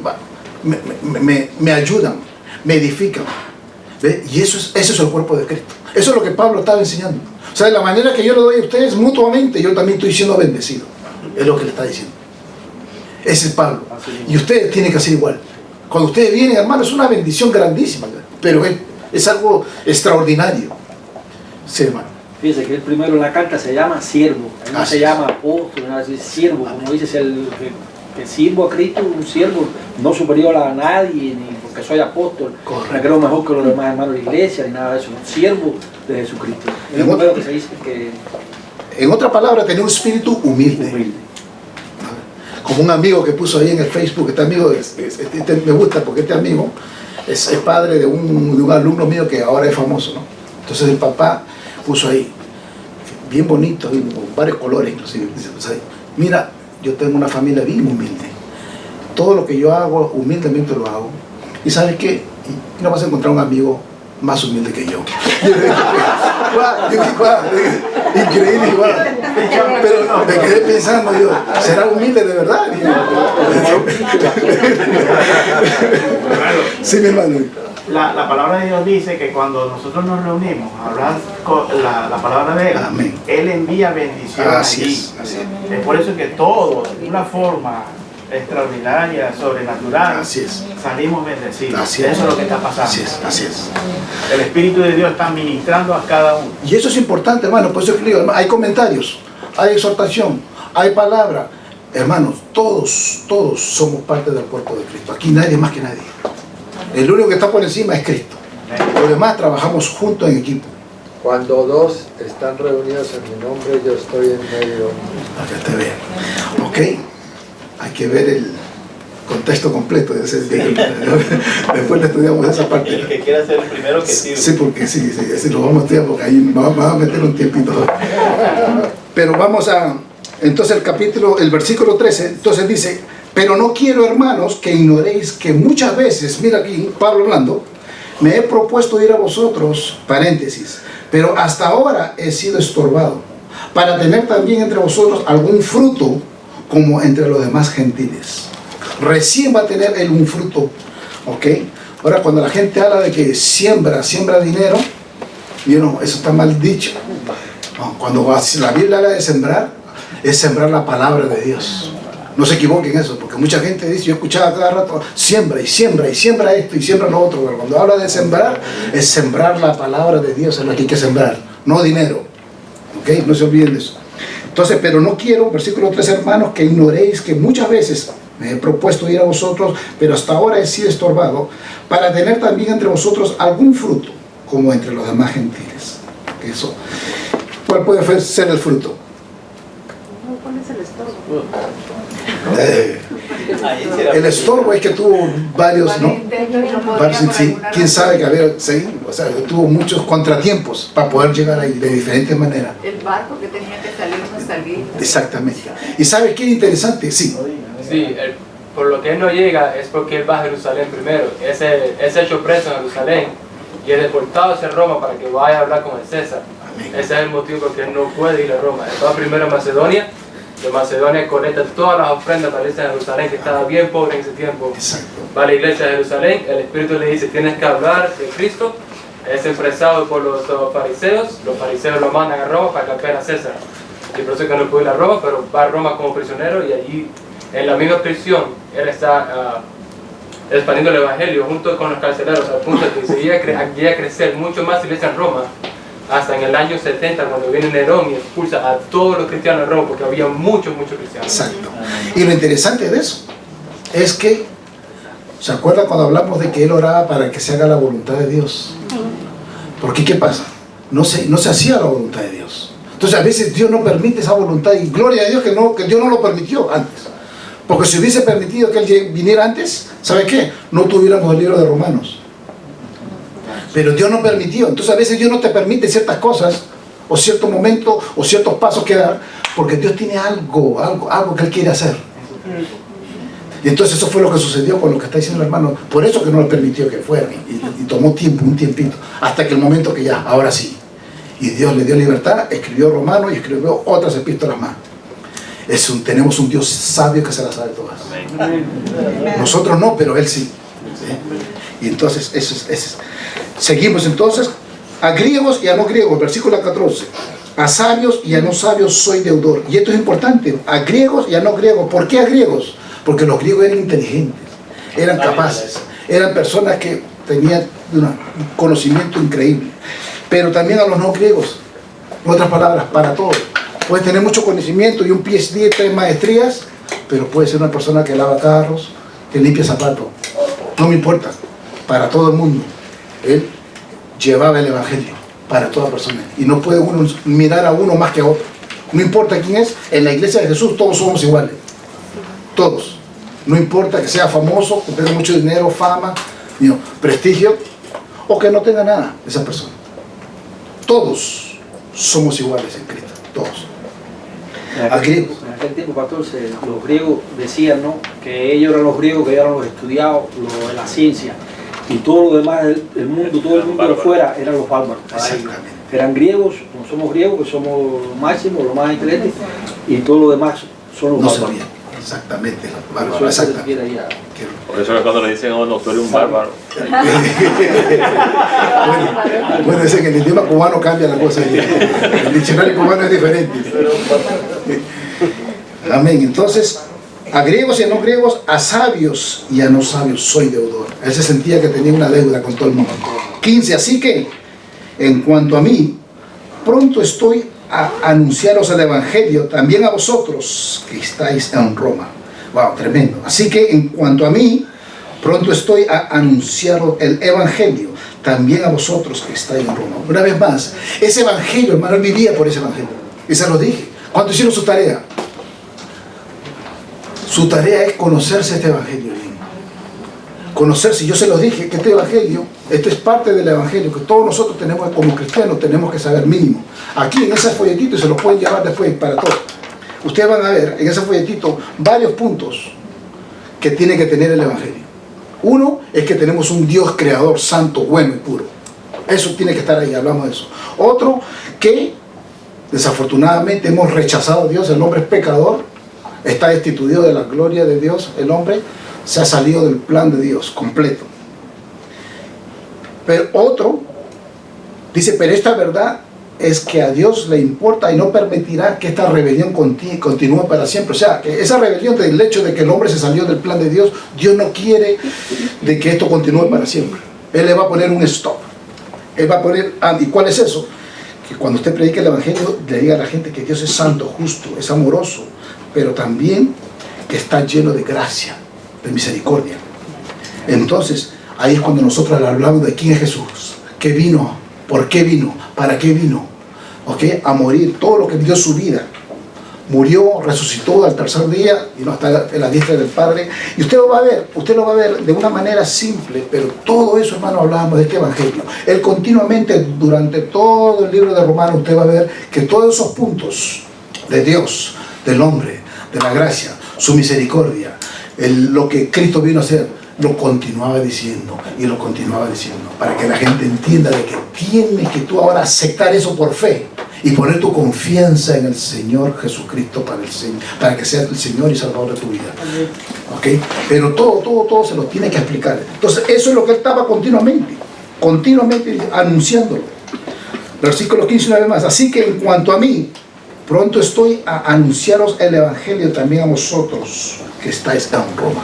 me ayudan, me edifican. ¿Ve? Y ese es el cuerpo de Cristo. Eso es lo que Pablo estaba enseñando. O sea, de la manera que yo le doy a ustedes mutuamente, yo también estoy siendo bendecido. Es lo que le está diciendo. Ese es Pablo. Y ustedes tienen que hacer igual. Cuando ustedes vienen, hermano, es una bendición grandísima, pero es algo extraordinario. Sí, hermano. Fíjense que el primero en la carta se llama siervo, no se llama apóstol, no es siervo, como dices, que sirvo a Cristo, un siervo no superior a nadie, ni porque soy apóstol, no creo mejor que los demás hermanos de la iglesia, ni nada de eso, un siervo de Jesucristo. Es lo primero que se dice que... En otra palabra, tener un espíritu humilde. Como un amigo que puso ahí en el Facebook, este amigo me gusta porque este amigo es padre de un alumno mío que ahora es famoso, ¿no? Entonces el papá puso ahí, bien bonito, con varios colores inclusive, dice, mira, yo tengo una familia bien humilde, todo lo que yo hago, humildemente lo hago, y ¿sabes qué? Y no vas a encontrar un amigo más humilde que yo. Increíble igual. Pero me quedé pensando yo, ¿será humilde de verdad? Sí, mi hermano. La palabra de Dios dice que cuando nosotros nos reunimos a hablar la palabra de Él, amén, Él envía bendición allí. Es por eso que todos, de una forma extraordinaria, sobrenatural, salimos bendecidos. Eso es lo que está pasando. Así es. El Espíritu de Dios está ministrando a cada uno. Y eso es importante, hermano. Por eso que digo, hay comentarios, hay exhortación, hay palabra. Hermanos, todos somos parte del cuerpo de Cristo. Aquí nadie más que nadie. El único que está por encima es Cristo. Los demás trabajamos juntos en equipo. Cuando dos están reunidos en mi nombre, yo estoy en medio. Para que te vean. Ok. Hay que ver el contexto completo de ese día. Después le estudiamos esa parte. El que quiera ser el primero que sirve. Sí, porque sí, lo vamos a estudiar porque ahí vamos a meter un tiempito. Pero vamos a... Entonces el versículo 13, entonces dice, pero no quiero, hermanos, que ignoréis que muchas veces, mira aquí, Pablo hablando, me he propuesto ir a vosotros, paréntesis, pero hasta ahora he sido estorbado, para tener también entre vosotros algún fruto, como entre los demás gentiles. Recién va a tener él un fruto, ¿ok? Ahora cuando la gente habla de que siembra dinero, eso está mal dicho. No, cuando la Biblia habla de sembrar, es sembrar la palabra de Dios. No se equivoquen en eso, porque mucha gente dice, yo escuchaba cada rato, siembra esto y siembra lo otro. Pero cuando habla de sembrar, es sembrar la palabra de Dios, es lo que hay que sembrar, no dinero. ¿Ok? No se olviden de eso. Entonces, pero no quiero, versículo 3, hermanos, que ignoréis que muchas veces me he propuesto ir a vosotros, pero hasta ahora he sido estorbado, para tener también entre vosotros algún fruto, como entre los demás gentiles. Eso. ¿Cuál puede ser el fruto? ¿Cuál es el estorbo? El estorbo es que tuvo varios, ¿no? Sí, quién sabe que había, sí, o sea, tuvo muchos contratiempos para poder llegar ahí de diferentes maneras. El barco que tenía que salir no salía. Exactamente. ¿Y sabe qué interesante? Sí. Sí, por lo que él no llega es porque él va a Jerusalén primero. Es hecho preso en Jerusalén y es deportado hacia Roma para que vaya a hablar con el César. Amén. Ese es el motivo por que él no puede ir a Roma. Él va primero a Macedonia. De Macedonia colecta todas las ofrendas para la iglesia de Jerusalén, que estaba bien pobre en ese tiempo. Exacto. Va a la iglesia de Jerusalén, el Espíritu le dice, tienes que hablar de Cristo. Es empresado por los fariseos lo mandan a Roma para campear a César. Y por eso que no puede ir a Roma, pero va a Roma como prisionero y allí, en la misma prisión, él está expandiendo el Evangelio junto con los carceleros, al punto de que seguía a crecer mucho más la iglesia en Roma. Hasta en el año 70, cuando viene Nerón y expulsa a todos los cristianos de Roma, porque había muchos cristianos. Exacto. Y lo interesante de eso es que ¿Se acuerdan cuando hablamos de que él oraba para que se haga la voluntad de Dios? Porque ¿qué pasa? No se hacía la voluntad de Dios. Entonces a veces Dios no permite esa voluntad, y gloria a Dios que Dios no lo permitió antes. Porque si hubiese permitido que Él viniera antes, ¿sabe qué? No tuviéramos el libro de Romanos. Pero Dios no permitió. Entonces a veces Dios no te permite ciertas cosas, o cierto momento, o ciertos pasos que dar, porque Dios tiene algo que Él quiere hacer. Y entonces eso fue lo que sucedió con lo que está diciendo el hermano. Por eso que no le permitió que fuera, y tomó tiempo, un tiempito, hasta que el momento que ya, ahora sí. Y Dios le dio libertad, escribió Romanos y escribió otras epístolas más. Tenemos un Dios sabio que se las sabe todas. Nosotros no, pero Él sí. Y entonces, seguimos entonces. A griegos y a no griegos, versículo 14. A sabios y a no sabios soy deudor. Y esto es importante. A griegos y a no griegos. ¿Por qué a griegos? Porque los griegos eran inteligentes, eran capaces, eran personas que tenían un conocimiento increíble. Pero también a los no griegos, en otras palabras, para todos. Puedes tener mucho conocimiento y un PhD, 3 maestrías, pero puede ser una persona que lava carros, que limpia zapatos. No me importa, para todo el mundo. Él llevaba el evangelio para toda persona. Y no puede uno mirar a uno más que a otro. No importa quién es, en la iglesia de Jesús todos somos iguales. Todos. No importa que sea famoso, que tenga mucho dinero, fama, prestigio, o que no tenga nada esa persona. Todos somos iguales en Cristo. Todos. En aquel tiempo, pastor, los griegos decían, ¿no?, que ellos eran los griegos, que eran los estudiados, los de la ciencia, y todo lo demás del mundo, todo el mundo de afuera eran los bárbaros. Eran griegos, no somos griegos, que somos los máximos, los más inteligentes, y todo lo demás son los bárbaros. Exactamente, bárbaro, por eso que cuando le dicen, oh no, tú eres un bárbaro. bueno, ese que en el idioma cubano cambia la cosa. El diccionario cubano es diferente. Amén. Entonces, a griegos y a no griegos, a sabios y a no sabios soy deudor. Él se sentía que tenía una deuda con todo el mundo. 15. Así que, en cuanto a mí, pronto estoy a anunciaros el evangelio también a vosotros que estáis en Roma. Wow, tremendo. Así que en cuanto a mí, pronto estoy a anunciaros el evangelio también a vosotros que estáis en Roma. Una vez más, ese evangelio, hermano, él vivía por ese evangelio. Y se lo dije. ¿Cuánto hicieron su tarea? Su tarea es conocerse este evangelio. Conocerse, yo se los dije, que este evangelio, esto es parte del evangelio, que todos nosotros tenemos como cristianos, tenemos que saber mínimo. Aquí en ese folletito, y se los pueden llevar después para todos. Ustedes van a ver en ese folletito varios puntos que tiene que tener el evangelio. Uno es que tenemos un Dios creador, santo, bueno y puro. Eso tiene que estar ahí, hablamos de eso. Otro, que desafortunadamente hemos rechazado a Dios, el hombre es pecador, está destituido de la gloria de Dios, el hombre se ha salido del plan de Dios completo. Pero otro dice, pero esta verdad es que a Dios le importa y no permitirá que esta rebelión continúe para siempre. O sea, que esa rebelión del hecho de que el hombre se salió del plan de Dios, Dios no quiere de que esto continúe para siempre. Él le va a poner un stop. Él va a poner, ¿y cuál es eso? Que cuando usted predique el evangelio, le diga a la gente que Dios es santo, justo, es amoroso, pero también que está lleno de gracia, de misericordia. Entonces, ahí es cuando nosotros hablamos de quién es Jesús, qué vino, por qué vino, para qué vino, ¿okay? A morir, todo lo que dio su vida. Murió, resucitó al tercer día y no está en la diestra del Padre. Y usted lo va a ver de una manera simple, pero todo eso, hermano, hablábamos de este evangelio. Él continuamente, durante todo el libro de Romanos, usted va a ver que todos esos puntos de Dios, del hombre, de la gracia, su misericordia, lo que Cristo vino a hacer, lo continuaba diciendo y lo continuaba diciendo, para que la gente entienda de que tienes que tú ahora aceptar eso por fe y poner tu confianza en el Señor Jesucristo para que sea el Señor y Salvador de tu vida. ¿Okay? Pero todo se lo tiene que explicar. Entonces eso es lo que él estaba continuamente anunciándolo. Versículo 15 una vez más. Así que en cuanto a mí, pronto estoy a anunciaros el evangelio también a vosotros que estáis en Roma.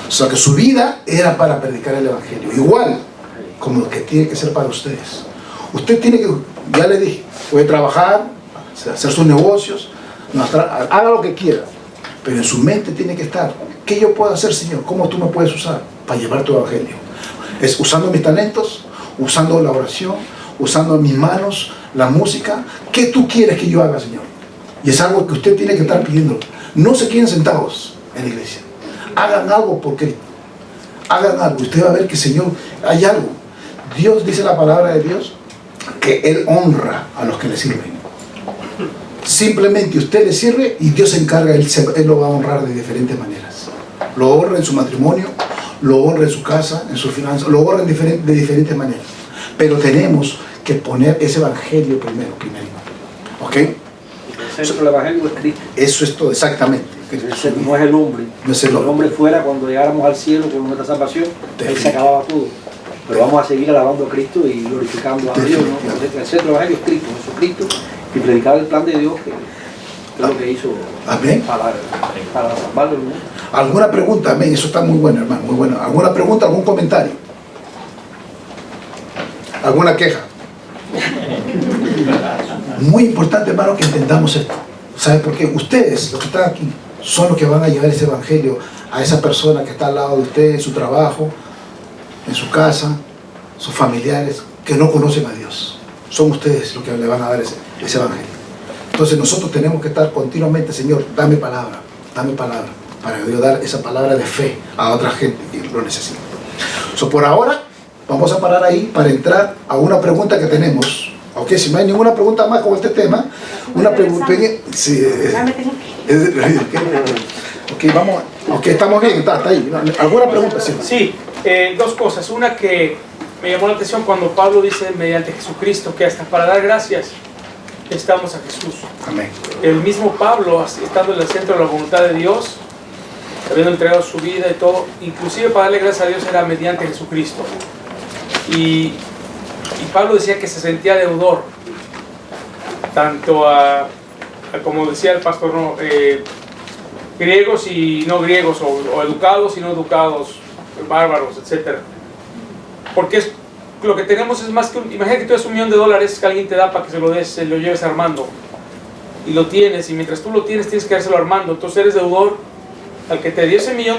O sea que su vida era para predicar el evangelio, igual como lo que tiene que ser para ustedes. Usted tiene que, ya le dije, puede trabajar, hacer sus negocios, haga lo que quiera, pero en su mente tiene que estar, ¿qué yo puedo hacer, Señor? ¿Cómo tú me puedes usar? para llevar tu evangelio. Es usando mis talentos, usando la oración, usando mis manos, la música. ¿Qué tú quieres que yo haga, Señor? Y es algo que usted tiene que estar pidiendo. No se queden sentados en la iglesia. Hagan algo por Cristo. Hagan algo. Usted va a ver que, Señor, hay algo. Dios, dice la palabra de Dios, que Él honra a los que le sirven. Simplemente usted le sirve y Dios se encarga, Él lo va a honrar de diferentes maneras. Lo honra en su matrimonio, lo honra en su casa, en sus finanzas, lo honra de diferentes maneras. Pero tenemos que poner ese evangelio primero. ¿Ok? El centro del evangelio es Cristo. Eso es todo, exactamente. No es el hombre. No es el hombre fuera, cuando llegáramos al cielo con nuestra salvación, Él se acababa todo. Pero vamos a seguir alabando a Cristo y glorificando a Dios, ¿no? El centro del evangelio es Cristo, Jesucristo, y predicar el plan de Dios, que es lo que hizo. Amén. Para salvarlo, ¿no? ¿Alguna pregunta? Amén. Eso está muy bueno, hermano, muy bueno. ¿Alguna pregunta, algún comentario? ¿Alguna queja? Muy importante, hermano, que entendamos esto. ¿Sabe por qué? Ustedes, los que están aquí, son los que van a llevar ese evangelio a esa persona que está al lado de usted, en su trabajo, en su casa, sus familiares, que no conocen a Dios. Son ustedes los que le van a dar ese evangelio. Entonces nosotros tenemos que estar continuamente, Señor, dame palabra, para yo dar esa palabra de fe a otra gente que lo necesita. Por ahora, vamos a parar ahí para entrar a una pregunta que tenemos. Ok, si no hay ninguna pregunta más con este tema, una pregunta. Sí, vamos. Ok, estamos bien, está ahí. ¿Alguna pregunta? Sí, dos cosas. Una que me llamó la atención cuando Pablo dice mediante Jesucristo que hasta para dar gracias estamos a Jesús. Amén. El mismo Pablo, estando en el centro de la voluntad de Dios, habiendo entregado su vida y todo, inclusive para darle gracias a Dios era mediante Jesucristo. Y Pablo decía que se sentía deudor, tanto como decía el pastor, ¿no? Griegos y no griegos, o educados y no educados, bárbaros, etc. Porque lo que tenemos es más que imagínate que tú das $1 millón que alguien te da para que se lo lleves a Armando, y lo tienes, y mientras tú lo tienes tienes que dárselo a Armando. Entonces eres deudor al que te dio ese $1 millón,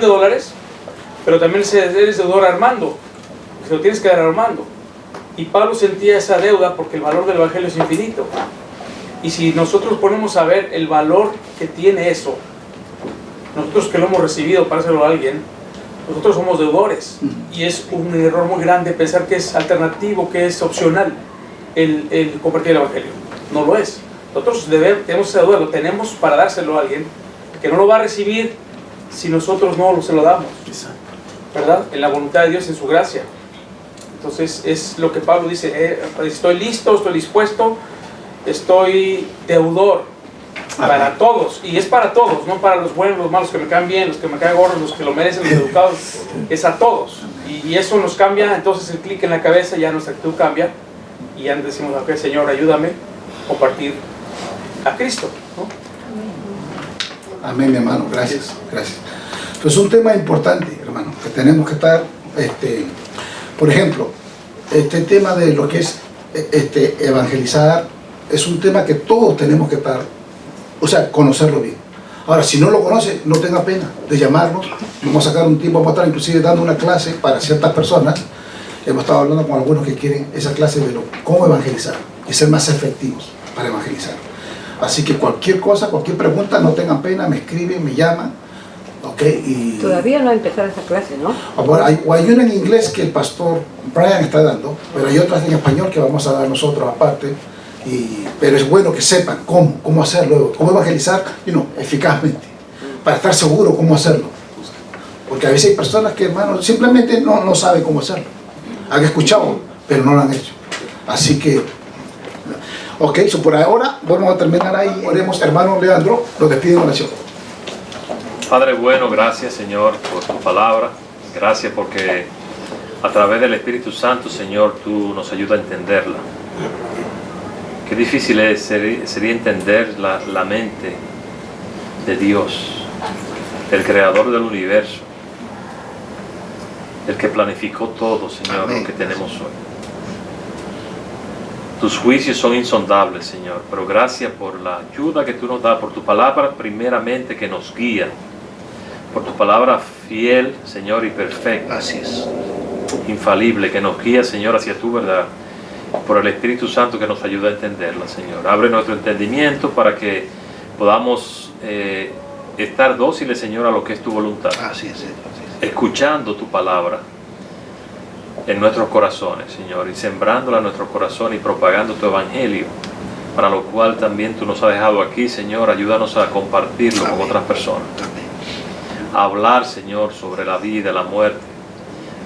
pero también eres deudor a Armando, se lo tienes que dar a Armando. Y Pablo sentía esa deuda porque el valor del evangelio es infinito. Y si nosotros ponemos a ver el valor que tiene eso, nosotros que lo hemos recibido para dárselo a alguien, nosotros somos deudores. Y es un error muy grande pensar que es alternativo, que es opcional el compartir el evangelio. No lo es. Nosotros tenemos esa deuda, lo tenemos para dárselo a alguien que no lo va a recibir si nosotros no se lo damos, ¿verdad? En la voluntad de Dios, en su gracia. Entonces es lo que Pablo dice, estoy listo, estoy dispuesto, estoy deudor para todos, y es para todos, no para los buenos, los malos, que me caen bien, los que me caen gordos, los que lo merecen, los educados, es a todos. Y eso nos cambia, entonces el clic en la cabeza, ya nuestra actitud cambia, y ya decimos, ok, Señor, ayúdame a compartir a Cristo, ¿no? Amén, mi hermano, gracias. Entonces un tema importante, hermano, que tenemos que estar, por ejemplo, este tema de lo que es evangelizar, es un tema que todos tenemos que estar, conocerlo bien. Ahora, si no lo conoce, no tenga pena de llamarnos. Vamos a sacar un tiempo, vamos a estar inclusive dando una clase para ciertas personas. Hemos estado hablando con algunos que quieren esa clase de cómo evangelizar y ser más efectivos para evangelizar. Así que cualquier cosa, cualquier pregunta, no tengan pena, me escriben, me llaman. Okay, Todavía no ha empezado esa clase, ¿no? Bueno, hay una en inglés que el pastor Brian está dando, pero hay otras en español que vamos a dar nosotros aparte. Pero es bueno que sepan cómo hacerlo, cómo evangelizar eficazmente, para estar seguro cómo hacerlo. Porque a veces hay personas que, hermano, simplemente no saben cómo hacerlo. Han escuchado, pero no lo han hecho. Así que, por ahora vamos a terminar ahí. Oremos, hermano Leandro, lo despide en oración. Padre bueno, gracias, Señor, por tu palabra. Gracias porque a través del Espíritu Santo, Señor, tú nos ayudas a entenderla. Qué difícil sería entender la mente de Dios, el creador del universo, el que planificó todo, Señor, lo que tenemos hoy. Tus juicios son insondables, Señor, pero gracias por la ayuda que tú nos das, por tu palabra primeramente que nos guía, por tu palabra fiel, Señor, y perfecta. Así es. Infalible, que nos guía, Señor, hacia tu verdad. Por el Espíritu Santo que nos ayuda a entenderla, Señor. Abre nuestro entendimiento para que podamos estar dóciles, Señor, a lo que es tu voluntad. Así es. Escuchando tu palabra en nuestros corazones, Señor, y sembrándola en nuestro corazón y propagando tu evangelio, para lo cual también tú nos has dejado aquí, Señor. Ayúdanos a compartirlo con otras personas. A hablar, Señor, sobre la vida, la muerte,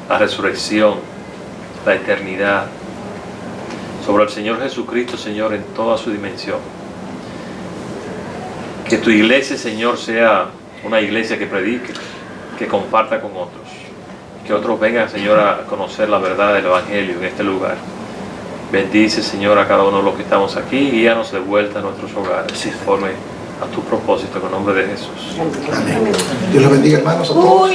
la resurrección, la eternidad, sobre el Señor Jesucristo, Señor, en toda su dimensión. Que tu iglesia, Señor, sea una iglesia que predique, que comparta con otros. Que otros vengan, Señor, a conocer la verdad del Evangelio en este lugar. Bendice, Señor, a cada uno de los que estamos aquí y guíanos de vuelta a nuestros hogares, conforme a tu propósito, en el nombre de Jesús. Amén. Dios los bendiga, hermanos, a todos.